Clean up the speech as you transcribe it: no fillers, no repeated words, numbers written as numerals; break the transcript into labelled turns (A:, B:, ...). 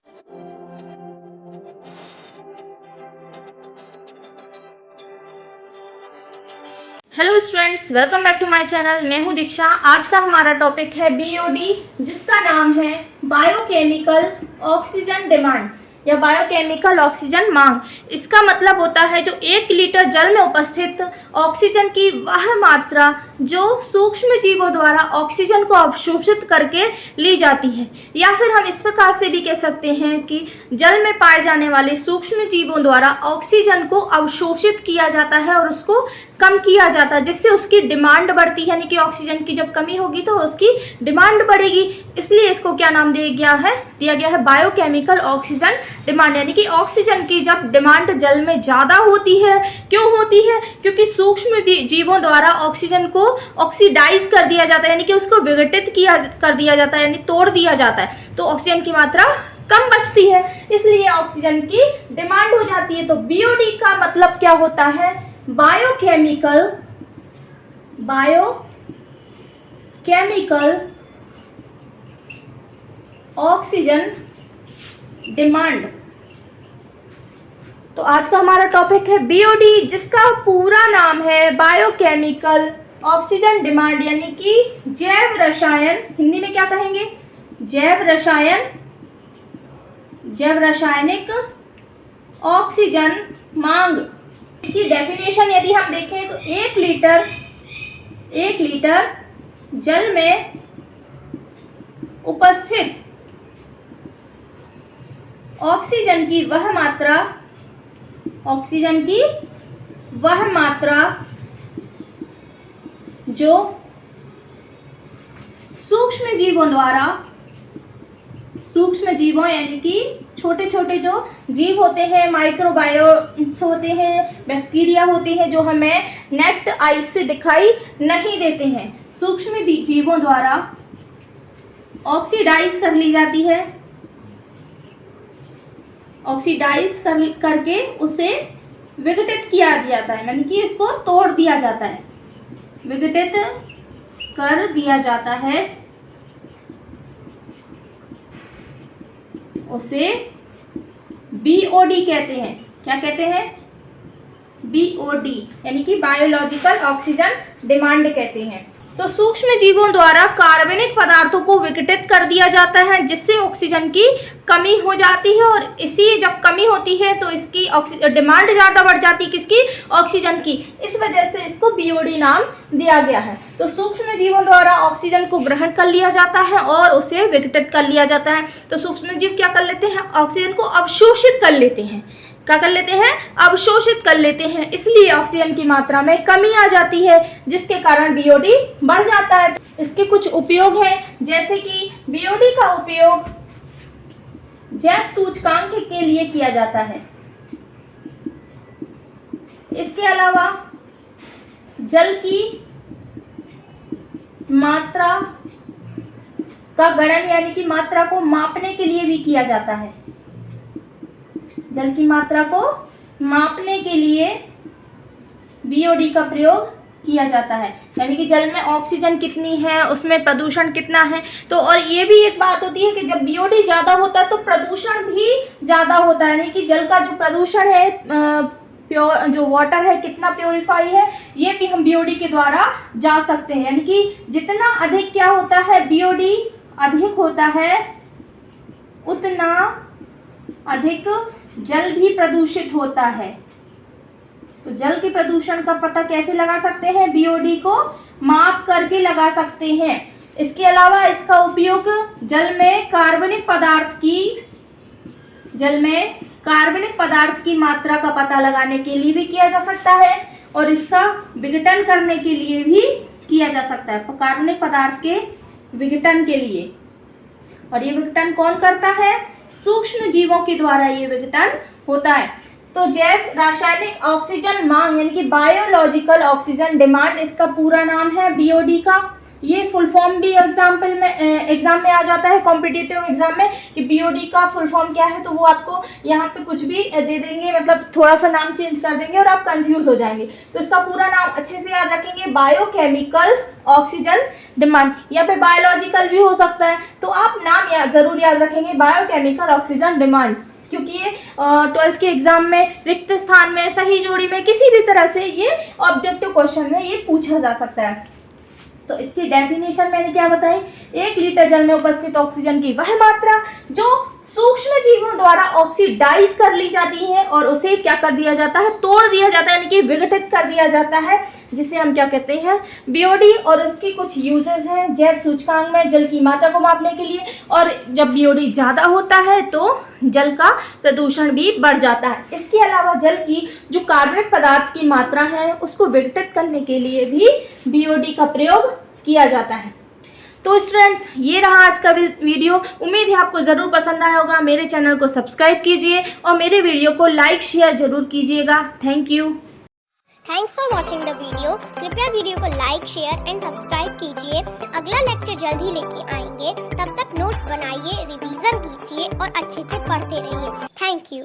A: Hello students, welcome back to my channel. मैं हूं दीक्षा। आज का हमारा टॉपिक है बीओडी, जिसका नाम है बायोकेमिकल ऑक्सीजन डिमांड या बायोकेमिकल ऑक्सीजन मांग। इसका मतलब होता है जो 1 लीटर जल में उपस्थित ऑक्सीजन की वह मात्रा जो सूक्ष्म जीवों द्वारा ऑक्सीजन को अवशोषित करके ली जाती है, या फिर हम इस प्रकार से भी कह सकते हैं कि जल में पाए जाने वाले सूक्ष्म जीवों द्वारा ऑक्सीजन को अवशोषित किया जाता है और उसको कम किया जाता है, जिससे उसकी डिमांड बढ़ती है। यानी कि ऑक्सीजन की जब कमी होगी तो उसकी डिमांड बढ़ेगी, इसलिए इसको क्या नाम दिया गया है बायोकेमिकल ऑक्सीजन डिमांड। यानी कि ऑक्सीजन की जब डिमांड जल में ज़्यादा होती है, क्यों होती है? क्योंकि सूक्ष्म जीवों द्वारा ऑक्सीजन को ऑक्सीडाइज कर दिया जाता है, यानी कि उसको विघटित कर दिया जाता है, यानी तोड़ दिया जाता है, तो ऑक्सीजन की मात्रा कम बचती है, इसलिए ऑक्सीजन की डिमांड हो जाती है। तो बीओडी का मतलब क्या होता है? Biochemical oxygen demand. तो आज का हमारा टॉपिक है बीओडी, जिसका पूरा नाम है बायोकेमिकल ऑक्सीजन डिमांड, यानी कि जैव रसायन, हिंदी में क्या कहेंगे? जैव रासायनिक ऑक्सीजन मांग। इसकी डेफिनेशन यदि हम देखें तो 1 लीटर जल में उपस्थित ऑक्सीजन की वह मात्रा जो सूक्ष्म जीवों यानी कि छोटे छोटे जो जीव होते हैं, माइक्रोबायोट्स होते हैं, बैक्टीरिया होते हैं, जो हमें नेक्ट आई से दिखाई नहीं देते हैं, सूक्ष्म जीवों द्वारा ऑक्सीडाइज कर ली जाती है, ऑक्सीडाइज करके उसे विघटित किया जाता है, यानी कि इसको तोड़ दिया जाता है, विघटित कर दिया जाता है, उसे बीओडी कहते हैं। क्या कहते हैं? बीओडी, यानी कि बायोलॉजिकल ऑक्सीजन डिमांड कहते हैं। तो सूक्ष्म जीवों द्वारा कार्बनिक पदार्थों को विघटित कर दिया जाता है, जिससे ऑक्सीजन की कमी हो जाती है, और इसी जब कमी होती है तो इसकी डिमांड ज़्यादा बढ़ जाती है, किसकी? ऑक्सीजन की। इस वजह से इसको बीओडी नाम दिया गया है। तो सूक्ष्म जीवों द्वारा ऑक्सीजन को ग्रहण कर लिया जाता है और उसे विघटित कर लिया जाता है। तो सूक्ष्म जीव क्या कर लेते हैं? ऑक्सीजन को अवशोषित कर लेते हैं। क्या कर लेते हैं? अवशोषित कर लेते हैं, इसलिए ऑक्सीजन की मात्रा में कमी आ जाती है, जिसके कारण बीओडी बढ़ जाता है। इसके कुछ उपयोग हैं, जैसे कि बीओडी का उपयोग जैव सूचकांक के लिए किया जाता है। इसके अलावा जल की मात्रा का गणन, यानी कि मात्रा को मापने के लिए भी किया जाता है। जल की मात्रा को मापने के लिए बीओडी का प्रयोग किया जाता है, यानी कि जल में ऑक्सीजन कितनी है, उसमें प्रदूषण कितना है। तो और ये भी एक बात होती है कि जब बीओडी ज़्यादा होता है तो प्रदूषण भी ज़्यादा होता है, यानी कि जल का जो प्रदूषण है, प्योर जो वाटर है, कितना प्योरीफाई है, ये भी हम बीओडी के द्वारा जा सकते हैं। यानी कि जितना अधिक क्या होता है, बीओडी अधिक होता है, उतना अधिक जल भी प्रदूषित होता है। तो जल के प्रदूषण का पता कैसे लगा सकते हैं? बीओडी को माप करके लगा सकते हैं। इसके अलावा इसका उपयोग जल में कार्बनिक पदार्थ की मात्रा का पता लगाने के लिए भी किया जा सकता है, और इसका विघटन करने के लिए भी किया जा सकता है, कार्बनिक पदार्थ के विघटन के लिए। और ये विघटन कौन करता है? सूक्ष्म जीवों के द्वारा ये विघटन होता है। तो जैव रासायनिक ऑक्सीजन मांग, यानी कि बायोलॉजिकल ऑक्सीजन डिमांड, इसका पूरा नाम है बीओडी का। ये फुल फॉर्म भी एग्जाम में आ जाता है, कॉम्पिटिटिव एग्जाम में, कि बीओडी का फुल फॉर्म क्या है, तो वो आपको यहाँ पे कुछ भी दे देंगे, मतलब थोड़ा सा नाम चेंज कर देंगे और आप कंफ्यूज हो जाएंगे। तो इसका पूरा नाम अच्छे से याद रखेंगे, बायोकेमिकल ऑक्सीजन डिमांड, या फिर बायोलॉजिकल भी हो सकता है, तो आप नाम जरूर याद रखेंगे, बायोकेमिकल ऑक्सीजन डिमांड, क्योंकि ये 12th के एग्जाम में रिक्त स्थान में, सही जोड़ी में, किसी भी तरह से ये ऑब्जेक्टिव क्वेश्चन में ये पूछा जा सकता है। तो इसकी डेफिनेशन मैंने क्या बताई, 1 लीटर जल में उपस्थित ऑक्सीजन की वह मात्रा जो सूक्ष्म जीवों द्वारा ऑक्सीडाइज कर ली जाती है और उसे क्या कर दिया जाता है, तोड़ दिया जाता है, यानी कि विघटित कर दिया जाता है, जिसे हम क्या कहते हैं, बीओडी। और उसकी कुछ यूजेस हैं जैव सूचकांक में जल की मात्रा को मापने के लिए, और जब बीओडी ज़्यादा होता है तो जल का प्रदूषण भी बढ़ जाता है। इसके अलावा जल की जो कार्बनिक पदार्थ की मात्रा है उसको विघटित करने के लिए भी बीओडी का प्रयोग किया जाता है। तो स्टूडेंट्स, ये रहा आज का वीडियो। उम्मीद है आपको ज़रूर पसंद आया होगा। मेरे चैनल को सब्सक्राइब कीजिए और मेरे वीडियो को लाइक शेयर ज़रूर कीजिएगा। Thank you.
B: Thanks for watching the video. कृपया वीडियो को लाइक शेयर एंड सब्सक्राइब कीजिए। अगला लेक्चर जल्द ही लेके आएंगे। तब तक नोट्स बनाइए, रिवीजन कीजिए और अच्छे से पढ़ते रहिए। Thank you.